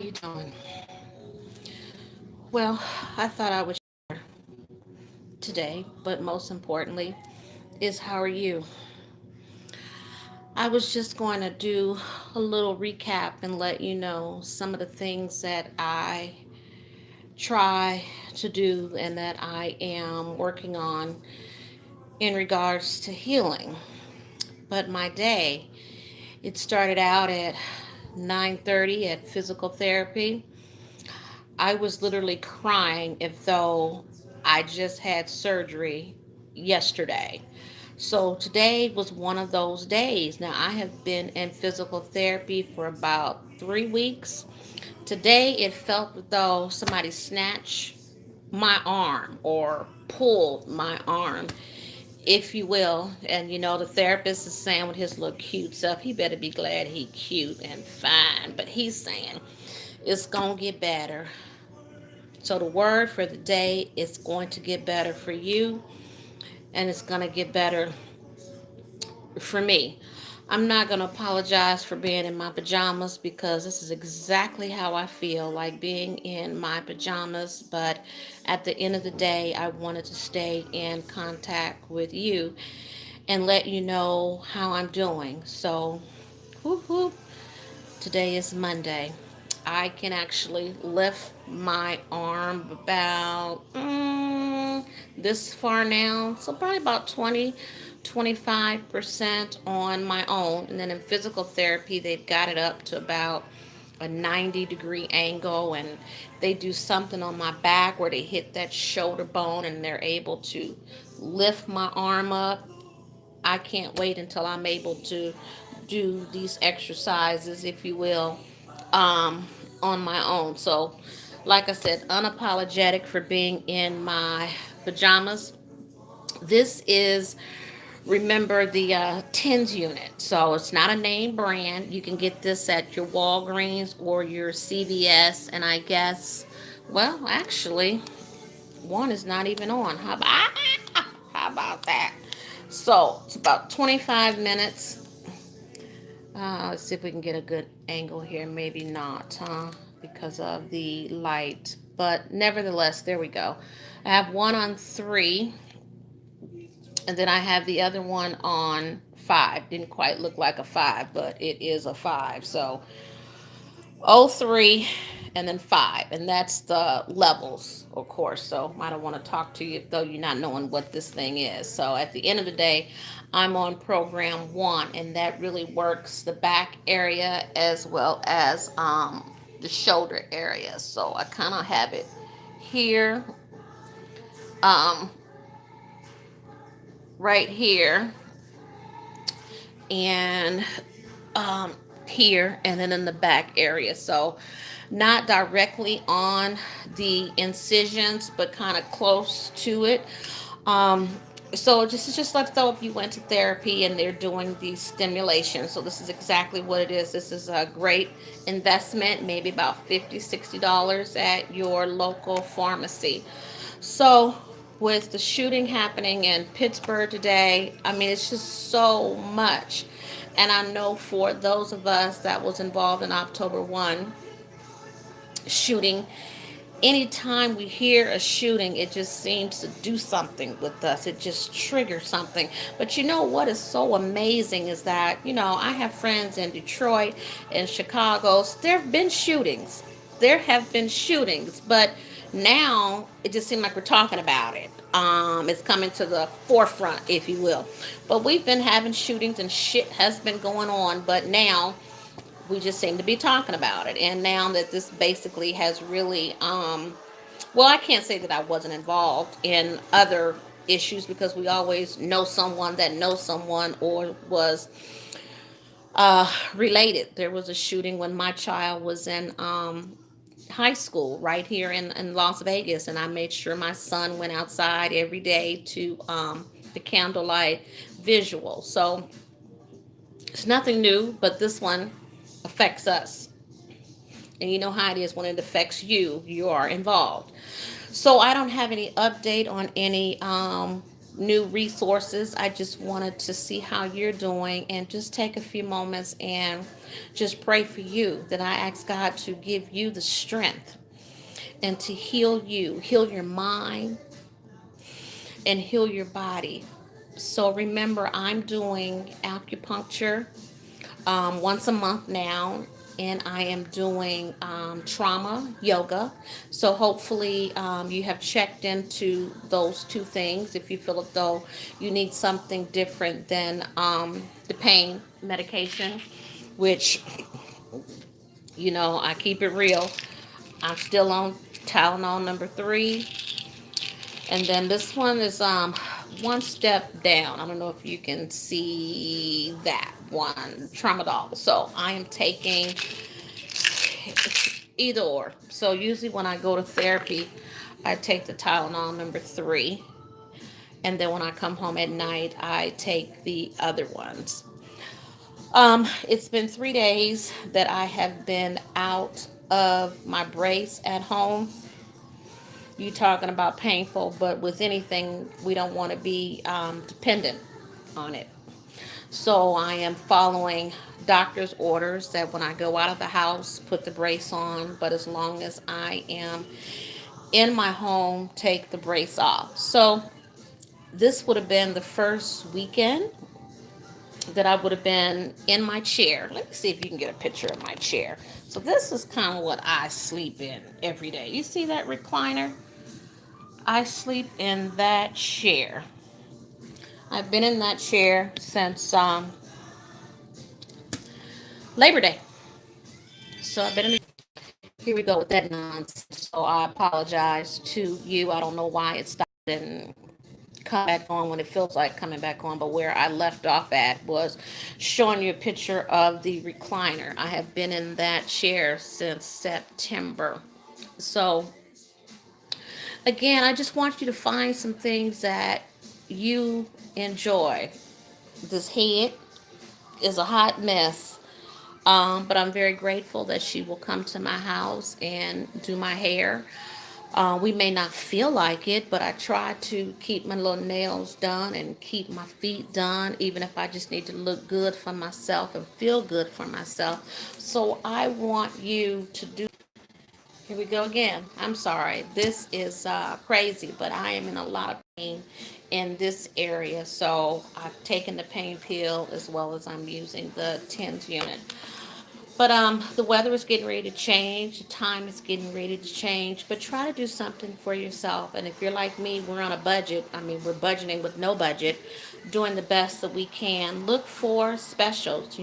you doing? Well, I thought I would share today, but most importantly, is how are you? I was just going to do a little recap and let you know some of the things that I try to do and that I am working on in regards to healing. But my day, it started out at 9:30 at physical therapy. I was literally crying as though I just had surgery yesterday. So today was one of those days. Now, I have been in physical therapy for about 3 weeks. Today, it felt as though somebody snatched my arm or pulled my arm, if you will. And the therapist is saying with his little cute stuff, he better be glad he cute and fine. But he's saying it's going to get better. So the word for the day is going to get better for you, and it's going to get better for me. I'm not going to apologize for being in my pajamas because this is exactly how I feel, like being in my pajamas. But at the end of the day, I wanted to stay in contact with you and let you know how I'm doing. So, whoop whoop, today is Monday. I can actually lift my arm about this far now. So probably about 25% on my own. And then in physical therapy, they've got it up to about a 90-degree angle. And they do something on my back where they hit that shoulder bone and they're able to lift my arm up. I can't wait until I'm able to do these exercises, if you will, um, on my own. So, like I said, unapologetic for being in my pajamas. This is, remember, the tins unit. So it's not a name brand. You can get this at your Walgreens or your CVS. And I guess, well, actually, one is not even on. How about that? So it's about 25 minutes. Let's see if we can get a good angle here. Maybe not, huh? Because of the light. But nevertheless, there we go. I have one on 3, and then I have the other one on 5. Didn't quite look like a 5, but it is a 5. So oh 03 and then 5, and that's the levels, of course. So I don't want to talk to you though you're not knowing what this thing is. So at the end of the day, I'm on program 1, and that really works the back area as well as the shoulder area. So I kind of have it here, um, right here, and um, here, and then in the back area. So not directly on the incisions, but kind of close to it. Um, so this is just like though if you went to therapy and they're doing these stimulations. So this is exactly what it is. This is a great investment, maybe about $50, $60 at your local pharmacy. So with the shooting happening in Pittsburgh today, I mean, it's just so much. And I know for those of us that was involved in October 1 shooting, anytime we hear a shooting, it just seems to do something with us. It just triggers something. But you know what is so amazing is that, I have friends in Detroit and Chicago. There have been shootings. There have been shootings, but now it just seems like we're talking about it. It's coming to the forefront, if you will. But we've been having shootings and shit has been going on, but now we just seem to be talking about it. And now that this basically has really, well, I can't say that I wasn't involved in other issues because we always know someone that knows someone or was related. There was a shooting when my child was in high school right here in Las Vegas, and I made sure my son went outside every day to the candlelight visual. So it's nothing new, but this one affects us. And you know how it is when it affects you, you are involved. So I don't have any update on any new resources. I just wanted to see how you're doing and just take a few moments and just pray for you, that I ask God to give you the strength and to heal your mind, and heal your body. So remember, I'm doing acupuncture once a month now, and I am doing trauma yoga. So hopefully, you have checked into those two things. If you feel as though you need something different than the pain medication, which, I keep it real. I'm still on Tylenol number 3, and then this one is one step down. I don't know if you can see that one, tramadol. So I am taking either or. So usually when I go to therapy, I take the Tylenol number 3, and then when I come home at night, I take the other ones. It's been 3 days that I have been out of my brace at home. You talking about painful, but with anything, we don't want to be dependent on it. So I am following doctor's orders that when I go out of the house, put the brace on, but as long as I am in my home, take the brace off. So this would have been the first weekend that I would have been in my chair. Let me see if you can get a picture of my chair. So this is kind of what I sleep in every day. You see that recliner? I sleep in that chair. I've been in that chair since Labor Day. So I've been in. Here we go with that nonsense. So I apologize to you. I don't know why it stopped and come back on when it feels like coming back on. But where I left off at was showing you a picture of the recliner. I have been in that chair since September. So again, I just want you to find some things that you enjoy. This head is a hot mess. But I'm very grateful that she will come to my house and do my hair. We may not feel like it, but I try to keep my little nails done and keep my feet done, even if I just need to look good for myself and feel good for myself. So I want you to do. Here we go again. I'm sorry. This is crazy, but I am in a lot of pain in this area. So I've taken the pain pill as well as I'm using the TENS unit. But the weather is getting ready to change. The time is getting ready to change. But try to do something for yourself. And if you're like me, we're on a budget. I mean, we're budgeting with no budget, doing the best that we can. Look for specials.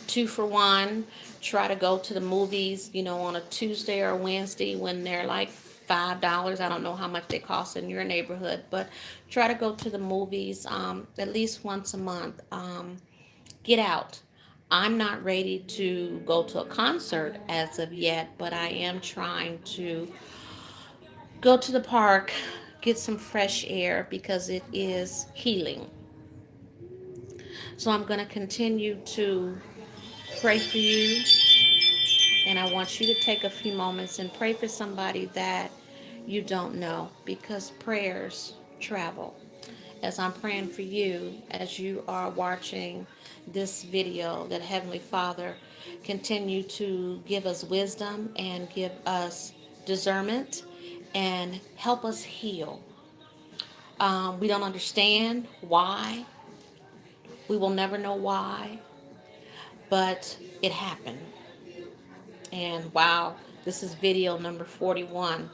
2 for 1. Try to go to the movies. On a Tuesday or Wednesday when they're like $5. I don't know how much they cost in your neighborhood, but try to go to the movies at least once a month. Get out. I'm not ready to go to a concert as of yet, but I am trying to go to the park, get some fresh air because it is healing. So I'm going to continue to pray for you, and I want you to take a few moments and pray for somebody that you don't know, because prayers travel. As I'm praying for you, as you are watching this video, that Heavenly Father continue to give us wisdom and give us discernment and help us heal. We don't understand why. We will never know why, but it happened. And wow, this is video number 41.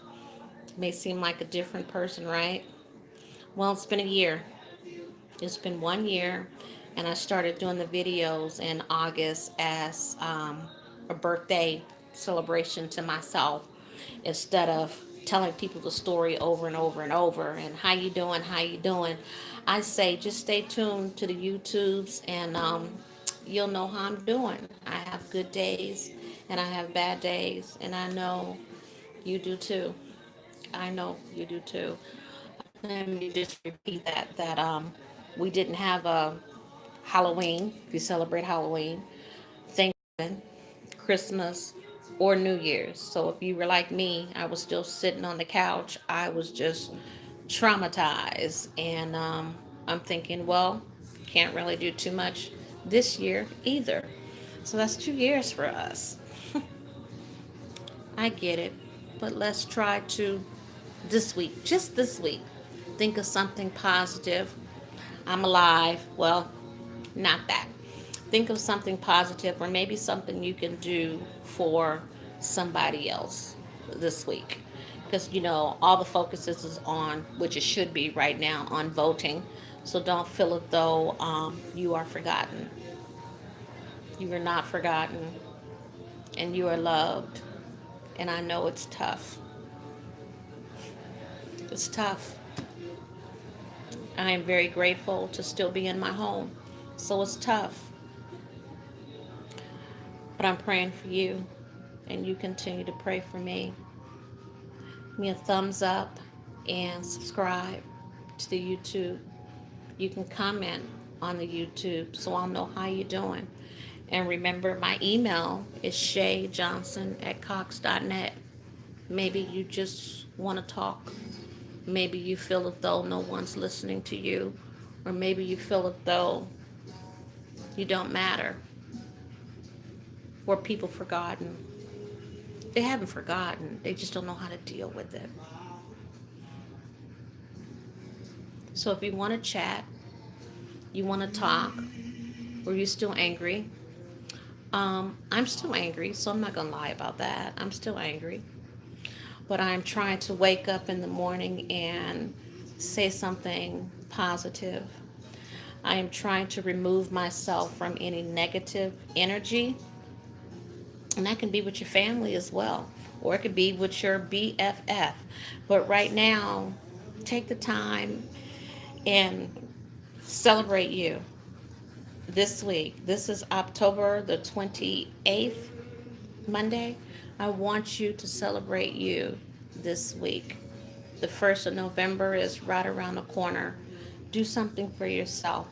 May seem like a different person, right? Well, it's been a year. It's been 1 year, and I started doing the videos in August as a birthday celebration to myself, instead of telling people the story over and over and over. And how you doing? How you doing? I say just stay tuned to the YouTubes, and you'll know how I'm doing. I have good days, and I have bad days, and I know you do too. I know you do too. Let me just repeat that we didn't have a Halloween, if you celebrate Halloween, Thanksgiving, Christmas, or New Year's. So if you were like me, I was still sitting on the couch. I was just traumatized. And I'm thinking, well, can't really do too much this year either. So that's 2 years for us. I get it. But let's try to, this week, just this week, think of something positive. I'm alive. Well, not that. Think of something positive or maybe something you can do for somebody else this week. Because, all the focus is on, which it should be right now, on voting. So don't feel as though you are forgotten. You are not forgotten, and you are loved. And I know it's tough. It's tough. I am very grateful to still be in my home. So it's tough. But I'm praying for you, and you continue to pray for me. Give me a thumbs up and subscribe to the YouTube. You can comment on the YouTube so I'll know how you're doing. And remember, my email is shayjohnson@cox.net. Maybe you just want to talk. Maybe you feel as though no one's listening to you. Or maybe you feel as though you don't matter. Or people forgotten. They haven't forgotten. They just don't know how to deal with it. So if you want to chat, you want to talk, or you're still angry, I'm still angry, so I'm not going to lie about that. I'm still angry. But I'm trying to wake up in the morning and say something positive. I am trying to remove myself from any negative energy. And that can be with your family as well. Or it could be with your BFF. But right now, take the time and celebrate you this week. This is October the 28th, Monday. I want you to celebrate you this week. The 1st of November is right around the corner. Do something for yourself.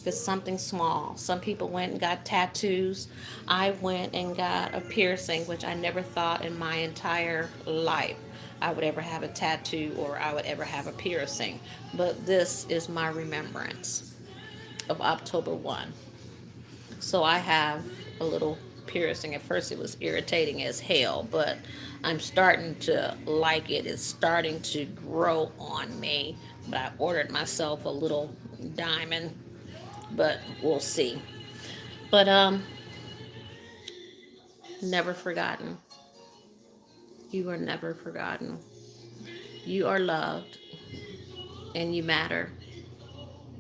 It's something small. Some people went and got tattoos. I went and got a piercing, which I never thought in my entire life I would ever have a tattoo or I would ever have a piercing. But this is my remembrance of October 1. So I have a little piercing. At first it was irritating as hell, but I'm starting to like it. It's starting to grow on me. But I ordered myself a little diamond, but we'll see. But never forgotten. You are never forgotten. You are loved and you matter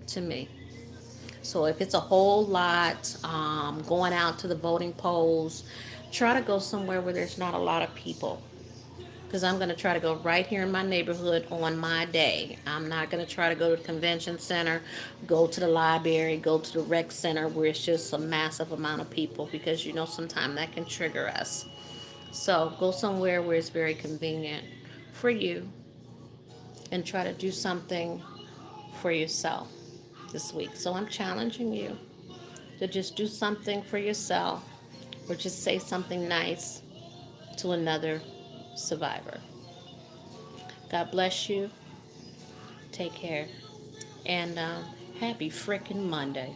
to me. So if it's a whole lot going out to the voting polls, try to go somewhere where there's not a lot of people. Because I'm going to try to go right here in my neighborhood on my day. I'm not going to try to go to the convention center, go to the library, go to the rec center where it's just a massive amount of people because sometimes that can trigger us. So go somewhere where it's very convenient for you and try to do something for yourself this week. So I'm challenging you to just do something for yourself or just say something nice to another survivor. God bless you. Take care. And happy frickin' Monday.